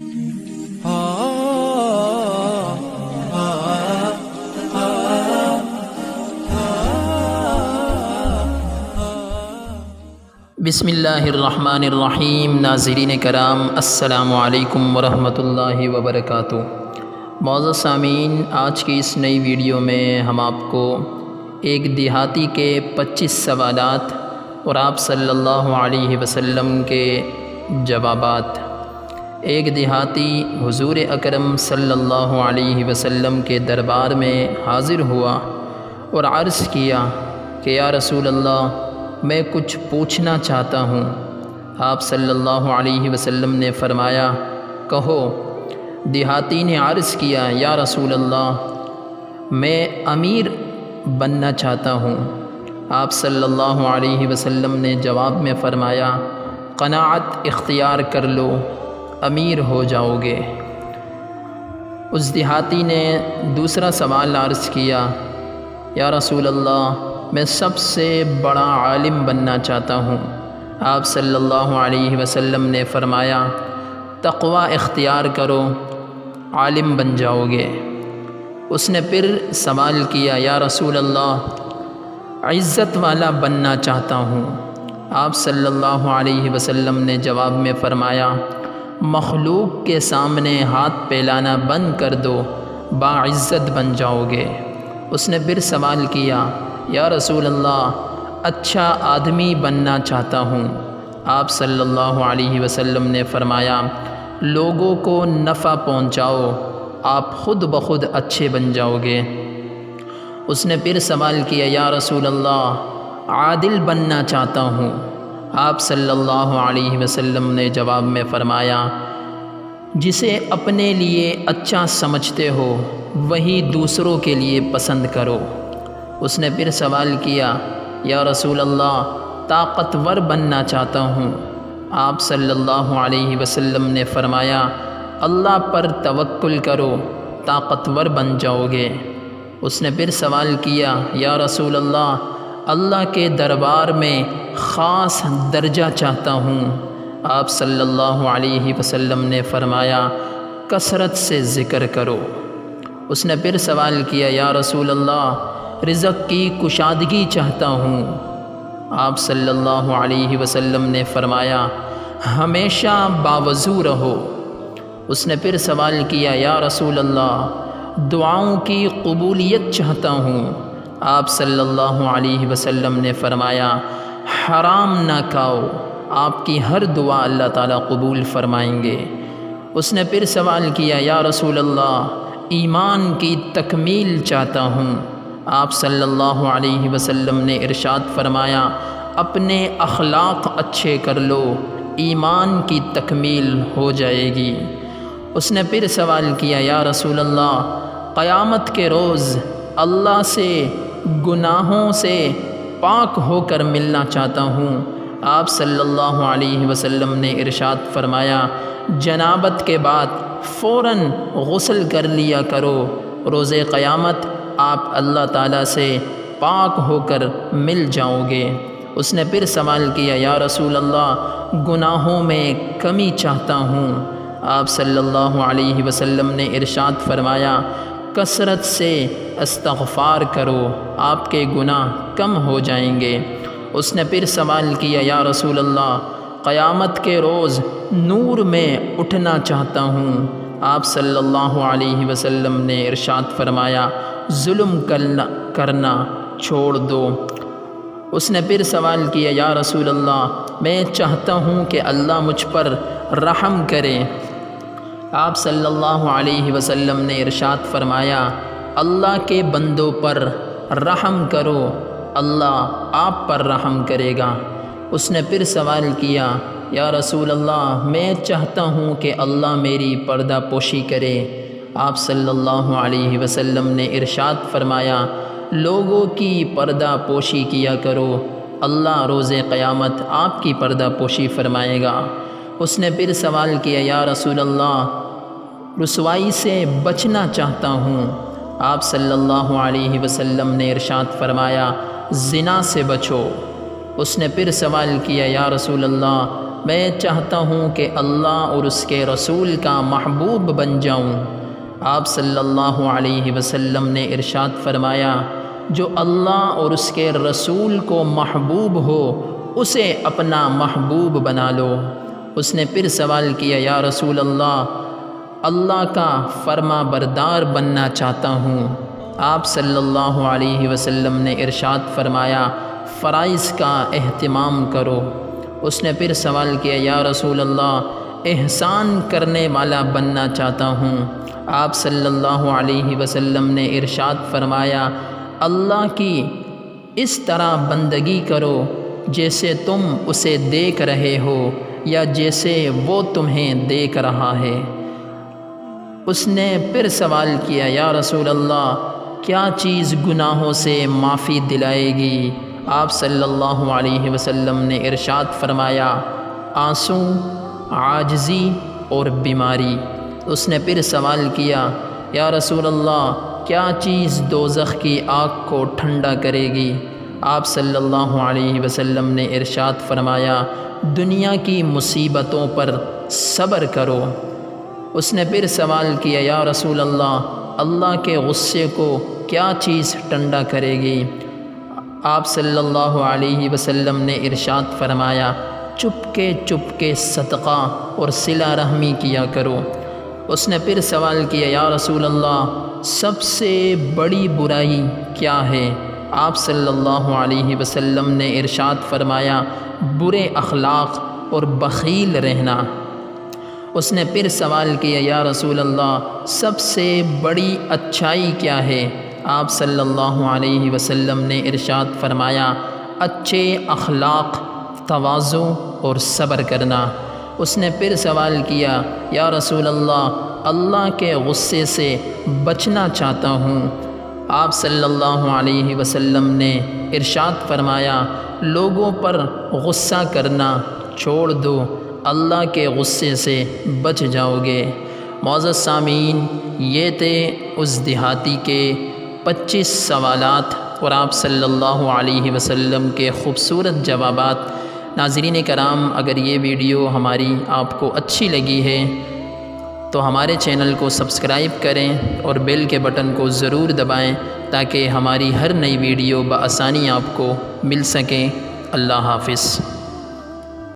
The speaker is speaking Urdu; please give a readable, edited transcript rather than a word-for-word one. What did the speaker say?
بسم اللہ الرحمن الرحیم۔ ناظرین کرام، السلام علیکم ورحمۃ اللہ وبرکاتہ۔ معزز سامعین، آج کی اس نئی ویڈیو میں ہم آپ کو ایک دیہاتی کے 25 سوالات اور آپ صلی اللہ علیہ وسلم کے جوابات۔ ایک دیہاتی حضور اکرم صلی اللہ علیہ وسلم کے دربار میں حاضر ہوا اور عرض کیا کہ یا رسول اللہ، میں کچھ پوچھنا چاہتا ہوں۔ آپ صلی اللہ علیہ وسلم نے فرمایا، کہو۔ دیہاتی نے عرض کیا، یا رسول اللہ، میں امیر بننا چاہتا ہوں۔ آپ صلی اللہ علیہ وسلم نے جواب میں فرمایا، قناعت اختیار کر لو، امیر ہو جاؤ گے۔ اس دیہاتی نے دوسرا سوال عرض کیا، یا رسول اللہ، میں سب سے بڑا عالم بننا چاہتا ہوں۔ آپ صلی اللہ علیہ وسلم نے فرمایا، تقوی اختیار کرو، عالم بن جاؤ گے۔ اس نے پھر سوال کیا، یا رسول اللہ، عزت والا بننا چاہتا ہوں۔ آپ صلی اللہ علیہ وسلم نے جواب میں فرمایا، مخلوق کے سامنے ہاتھ پھیلانا بند کر دو، باعزت بن جاؤ گے۔ اس نے پھر سوال کیا، یا رسول اللہ، اچھا آدمی بننا چاہتا ہوں۔ آپ صلی اللہ علیہ وسلم نے فرمایا، لوگوں کو نفع پہنچاؤ، آپ خود بخود اچھے بن جاؤ گے۔ اس نے پھر سوال کیا، یا رسول اللہ، عادل بننا چاہتا ہوں۔ آپ صلی اللہ علیہ وسلم نے جواب میں فرمایا، جسے اپنے لیے اچھا سمجھتے ہو وہی دوسروں کے لیے پسند کرو۔ اس نے پھر سوال کیا، یا رسول اللہ، طاقتور بننا چاہتا ہوں۔ آپ صلی اللہ علیہ وسلم نے فرمایا، اللہ پر توکل کرو، طاقتور بن جاؤ گے۔ اس نے پھر سوال کیا، یا رسول اللہ، اللہ کے دربار میں خاص درجہ چاہتا ہوں۔ آپ صلی اللہ علیہ وسلم نے فرمایا، کثرت سے ذکر کرو۔ اس نے پھر سوال کیا، یا رسول اللہ، رزق کی کشادگی چاہتا ہوں۔ آپ صلی اللہ علیہ وسلم نے فرمایا، ہمیشہ باوضو رہو۔ اس نے پھر سوال کیا، یا رسول اللہ، دعاؤں کی قبولیت چاہتا ہوں۔ آپ صلی اللہ علیہ وسلم نے فرمایا، حرام نہ کھاؤ، آپ کی ہر دعا اللہ تعالیٰ قبول فرمائیں گے۔ اس نے پھر سوال کیا، یا رسول اللہ، ایمان کی تکمیل چاہتا ہوں۔ آپ صلی اللہ علیہ وسلم نے ارشاد فرمایا، اپنے اخلاق اچھے کر لو، ایمان کی تکمیل ہو جائے گی۔ اس نے پھر سوال کیا، یا رسول اللہ، قیامت کے روز اللہ سے گناہوں سے پاک ہو کر ملنا چاہتا ہوں۔ آپ صلی اللہ علیہ وسلم نے ارشاد فرمایا، جنابت کے بعد فوراً غسل کر لیا کرو، روز قیامت آپ اللہ تعالیٰ سے پاک ہو کر مل جاؤ گے۔ اس نے پھر سوال کیا، یا رسول اللہ، گناہوں میں کمی چاہتا ہوں۔ آپ صلی اللہ علیہ وسلم نے ارشاد فرمایا، کثرت سے استغفار کرو، آپ کے گناہ کم ہو جائیں گے۔ اس نے پھر سوال کیا، یا رسول اللہ، قیامت کے روز نور میں اٹھنا چاہتا ہوں۔ آپ صلی اللہ علیہ وسلم نے ارشاد فرمایا، ظلم کرنا چھوڑ دو۔ اس نے پھر سوال کیا، یا رسول اللہ، میں چاہتا ہوں کہ اللہ مجھ پر رحم کرے۔ آپ صلی اللہ علیہ وسلم نے ارشاد فرمایا، اللہ کے بندوں پر رحم کرو، اللہ آپ پر رحم کرے گا۔ اس نے پھر سوال کیا، یا رسول اللہ، میں چاہتا ہوں کہ اللہ میری پردہ پوشی کرے۔ آپ صلی اللہ علیہ وسلم نے ارشاد فرمایا، لوگوں کی پردہ پوشی کیا کرو، اللہ روز قیامت آپ کی پردہ پوشی فرمائے گا۔ اس نے پھر سوال کیا، یا رسول اللہ، رسوائی سے بچنا چاہتا ہوں۔ آپ صلی اللہ علیہ وسلم نے ارشاد فرمایا، زنا سے بچو۔ اس نے پھر سوال کیا، یا رسول اللہ، میں چاہتا ہوں کہ اللہ اور اس کے رسول کا محبوب بن جاؤں۔ آپ صلی اللہ علیہ وسلم نے ارشاد فرمایا، جو اللہ اور اس کے رسول کو محبوب ہو اسے اپنا محبوب بنا لو۔ اس نے پھر سوال کیا، یا رسول اللہ کا فرما بردار بننا چاہتا ہوں۔ آپ صلی اللہ علیہ وسلم نے ارشاد فرمایا، فرائض کا اہتمام کرو۔ اس نے پھر سوال کیا، یا رسول اللہ احسان کرنے والا بننا چاہتا ہوں۔ آپ صلی اللہ علیہ وسلم نے ارشاد فرمایا، اللہ کی اس طرح بندگی کرو جیسے تم اسے دیکھ رہے ہو یا جیسے وہ تمہیں دیکھ رہا ہے۔ اس نے پھر سوال کیا، یا رسول اللہ کیا چیز گناہوں سے معافی دلائے گی؟ آپ صلی اللہ علیہ وسلم نے ارشاد فرمایا، آنسو، عاجزی اور بیماری۔ اس نے پھر سوال کیا، یا رسول اللہ کیا چیز دوزخ کی آگ کو ٹھنڈا کرے گی؟ آپ صلی اللہ علیہ وسلم نے ارشاد فرمایا، دنیا کی مصیبتوں پر صبر کرو۔ اس نے پھر سوال کیا، یا رسول اللہ کے غصے کو کیا چیز ٹھنڈا کرے گی؟ آپ صلی اللہ علیہ وسلم نے ارشاد فرمایا، چپکے صدقہ اور صلہ رحمی کیا کرو۔ اس نے پھر سوال کیا، یا رسول اللہ سب سے بڑی برائی کیا ہے؟ آپ صلی اللہ علیہ وسلم نے ارشاد فرمایا، برے اخلاق اور بخیل رہنا۔ اس نے پھر سوال کیا، یا رسول اللہ سب سے بڑی اچھائی کیا ہے؟ آپ صلی اللہ علیہ وسلم نے ارشاد فرمایا، اچھے اخلاق، تواضع اور صبر کرنا۔ اس نے پھر سوال کیا، یا رسول اللہ کے غصے سے بچنا چاہتا ہوں۔ آپ صلی اللہ علیہ وسلم نے ارشاد فرمایا، لوگوں پر غصہ کرنا چھوڑ دو، اللہ کے غصے سے بچ جاؤ گے۔ معزز سامعین، یہ تھے اس دیہاتی کے 25 سوالات اور آپ صلی اللہ علیہ وسلم کے خوبصورت جوابات۔ ناظرین کرام، اگر یہ ویڈیو ہماری آپ کو اچھی لگی ہے تو ہمارے چینل کو سبسکرائب کریں اور بیل کے بٹن کو ضرور دبائیں تاکہ ہماری ہر نئی ویڈیو بآسانی آپ کو مل سکے۔ اللہ حافظ۔